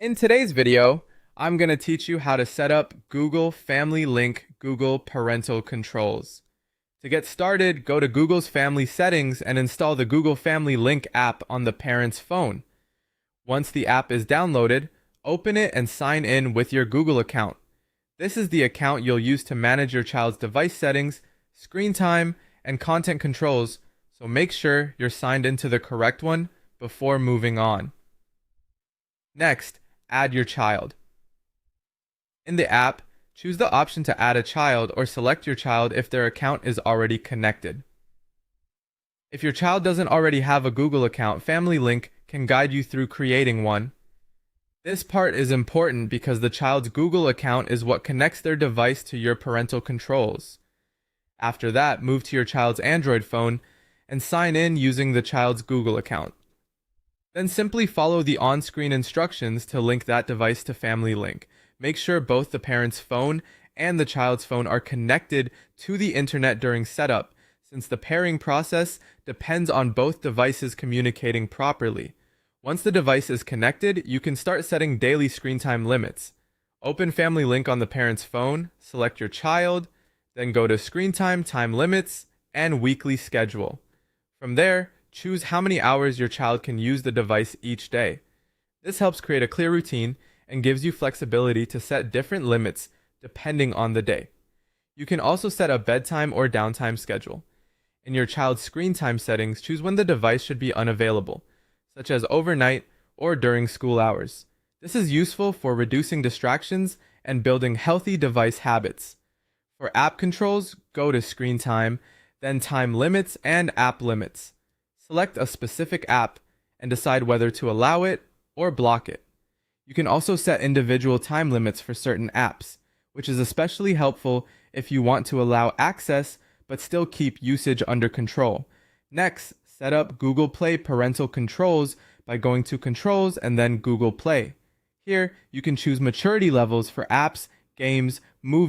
In today's video, I'm going to teach you how to set up Google Family Link Google Parental Controls. To get started, go to Google's Family Settings and install the Google Family Link app on the parent's phone. Once the app is downloaded, open it and sign in with your Google account. This is the account you'll use to manage your child's device settings, screen time, and content controls, so make sure you're signed into the correct one before moving on. Next, add your child. In the app, choose the option to add a child or select your child if their account is already connected. If your child doesn't already have a Google account, Family Link can guide you through creating one. This part is important because the child's Google account is what connects their device to your parental controls. After that, move to your child's Android phone and sign in using the child's Google account. Then simply follow the on-screen instructions to link that device to Family Link. Make sure both the parent's phone and the child's phone are connected to the internet during setup, since the pairing process depends on both devices communicating properly. Once the device is connected, you can start setting daily screen time limits. Open Family Link on the parent's phone, select your child, then go to Screen Time, Time Limits, and Weekly Schedule. From there, choose how many hours your child can use the device each day. This helps create a clear routine and gives you flexibility to set different limits depending on the day. You can also set a bedtime or downtime schedule. In your child's screen time settings, choose when the device should be unavailable, such as overnight or during school hours. This is useful for reducing distractions and building healthy device habits. For app controls, go to Screen Time, then Time Limits and App Limits. Select a specific app and decide whether to allow it or block it. You can also set individual time limits for certain apps, which is especially helpful if you want to allow access but still keep usage under control. Next, set up Google Play parental controls by going to Controls and then Google Play. Here, you can choose maturity levels for apps, games, movies,